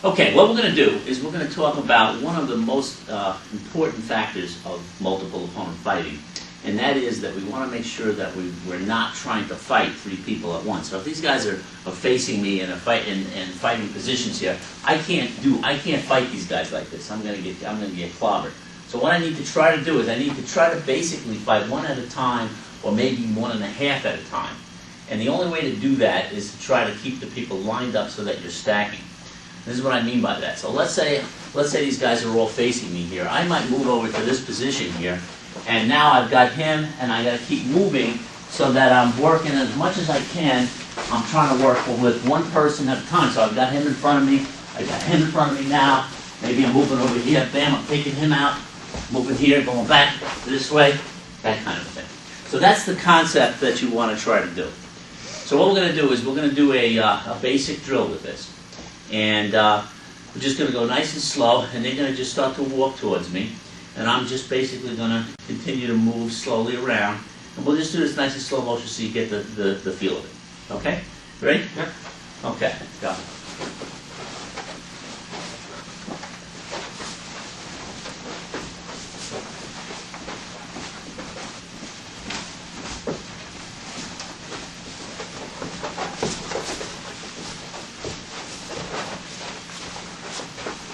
Okay, what we're going to do is we're going to talk about one of the most important factors of multiple opponent fighting, and that is that we want to make sure that we're not trying to fight three people at once. So if these guys are facing me in a fight in fighting positions here, I can't fight these guys like this. I'm going to get clobbered. So what I need to try to do is I need to try to basically fight one at a time, or maybe one and a half at a time. And the only way to do that is to try to keep the people lined up so that you're stacking. This is what I mean by that. So let's say these guys are all facing me here. I might move over to this position here, and now I've got him, and I got to keep moving so that I'm working as much as I can. I'm trying to work with one person at a time. So I've got him in front of me. I got him in front of me now. Maybe I'm moving over here. Bam! I'm taking him out. Moving here, going back this way. That kind of thing. So that's the concept that you want to try to do. So what we're going to do is we're going to do a basic drill with this. And we're just going to go nice and slow, and they're going to just start to walk towards me. And I'm just basically going to continue to move slowly around. And we'll just do this nice and slow motion so you get the feel of it. Okay? Ready? Yeah. Okay, go.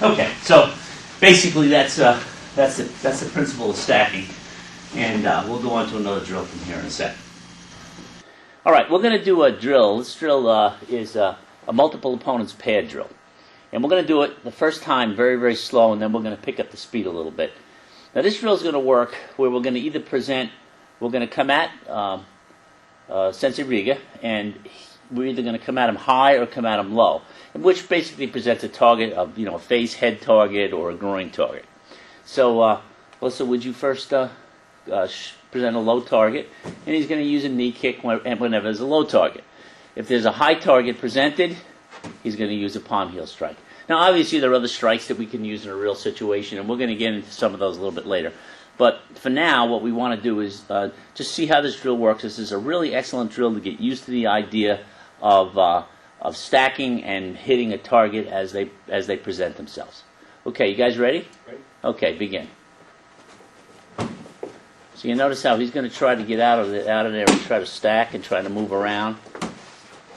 Okay, so basically that's the principle of stacking, and we'll go on to another drill from here in a sec. All right, we're going to do a drill. This drill is a multiple opponents paired drill, and we're going to do it the first time very, very slow, and then we're going to pick up the speed a little bit. Now this drill is going to work where we're going to either we're going to come at Sensei Riga, and we're either going to come at him high or come at him low, which basically presents a target of, a face, head target, or a groin target. So, Melissa, would you first present a low target? And he's going to use a knee kick whenever there's a low target. If there's a high target presented, he's going to use a palm heel strike. Now, obviously, there are other strikes that we can use in a real situation, and we're going to get into some of those a little bit later. But for now, what we want to do is just see how this drill works. This is a really excellent drill to get used to the idea of stacking and hitting a target as they present themselves. Okay, you guys ready? Ready. Okay, begin. So you notice how he's going to try to get out of there and try to stack and try to move around,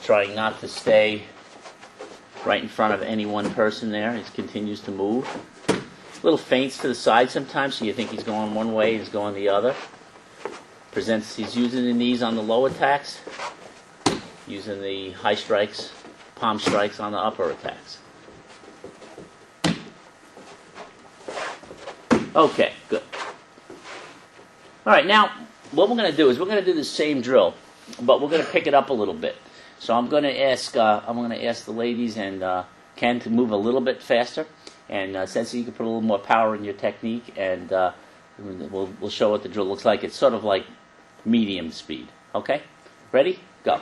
trying not to stay right in front of any one person there. He continues to move. Little feints to the side sometimes, so you think he's going one way, he's going the other. He's using the knees on the low attacks, using the high strikes, palm strikes on the upper attacks. Okay, good. All right, now what we're going to do is we're going to do the same drill, but we're going to pick it up a little bit. So I'm going to ask the ladies and Ken to move a little bit faster, and Sensei, you can put a little more power in your technique, and we'll show what the drill looks like. It's sort of like medium speed. Okay, ready? Go.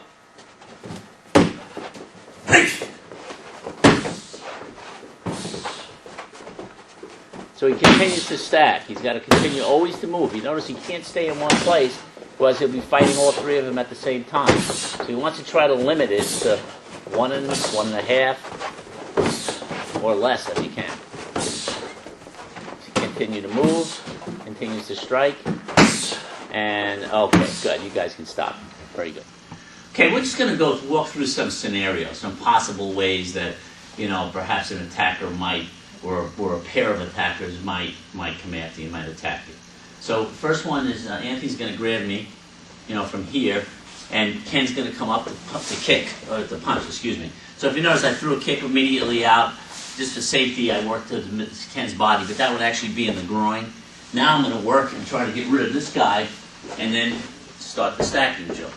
So he continues to stack. He's got to continue always to move. You notice he can't stay in one place, otherwise he'll be fighting all three of them at the same time. So he wants to try to limit it to one and a half, or less if he can. So continue to move, continues to strike, and okay, good. You guys can stop. Very good. Okay, we're just going to walk through some scenarios, some possible ways that, perhaps an attacker might, or a pair of attackers might come after you, might attack you. So first one is Anthony's going to grab me, from here, and Ken's going to come up to kick, or to punch, excuse me. So if you notice, I threw a kick immediately out. Just for safety, I worked to Ken's body, but that would actually be in the groin. Now I'm going to work and try to get rid of this guy, and then start the stacking drill.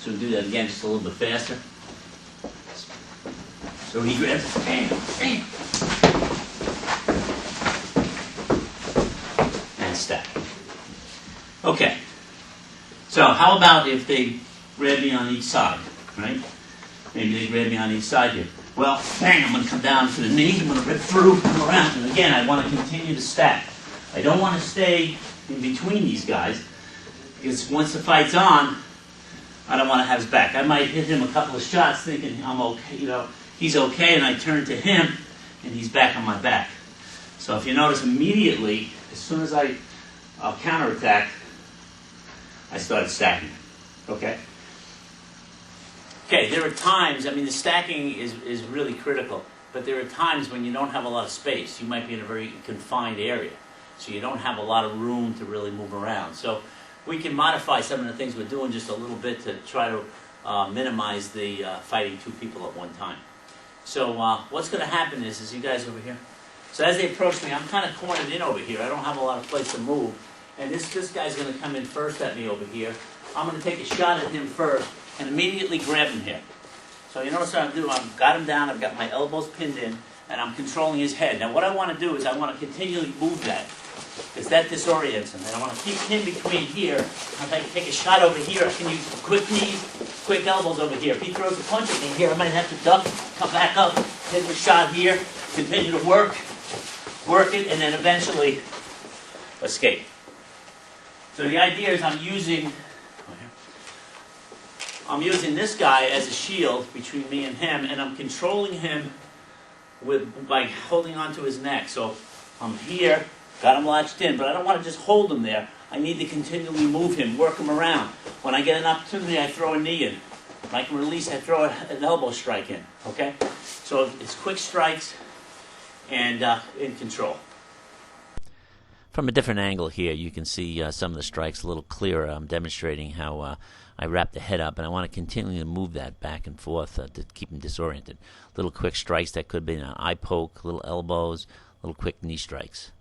So we'll do that again just a little bit faster. So he grabs it, bam, bam, and stack. Okay. So how about if they grab me on each side, right? Maybe they grab me on each side here. Well, bang, I'm going to come down to the knee, I'm going to rip through, come around, and again, I want to continue to stack. I don't want to stay in between these guys, because once the fight's on, I don't want to have his back. I might hit him a couple of shots thinking I'm okay, he's okay, and I turn to him, and he's back on my back. So if you notice immediately, as soon as I counterattacked, I started stacking. Okay? Okay, there are times, I mean the stacking is really critical, but there are times when you don't have a lot of space. You might be in a very confined area, so you don't have a lot of room to really move around. So we can modify some of the things we're doing just a little bit to try to minimize the fighting two people at one time. So what's going to happen is you guys over here, so as they approach me, I'm kind of cornered in over here. I don't have a lot of place to move. And this guy's going to come in first at me over here. I'm going to take a shot at him first and immediately grab him here. So you notice what I'm doing? I've got him down, I've got my elbows pinned in, and I'm controlling his head. Now what I want to do is I want to continually move that, because that disorients him. And I want to keep him between here. If I can take a shot over here, I can use quick knees, quick elbows over here. If he throws a punch at me here, I might have to duck, come back up, take a shot here, continue to work it, and then eventually escape. So the idea is I'm using this guy as a shield between me and him, and I'm controlling him by holding onto his neck. So I'm here, got him latched in, but I don't want to just hold him there. I need to continually move him, work him around. When I get an opportunity, I throw a knee in. When I can release, I throw an elbow strike in. Okay? So it's quick strikes and in control. From a different angle here, you can see some of the strikes a little clearer. I'm demonstrating how I wrap the head up, and I want to continually move that back and forth to keep him disoriented. Little quick strikes that could be an eye poke, little elbows, little quick knee strikes.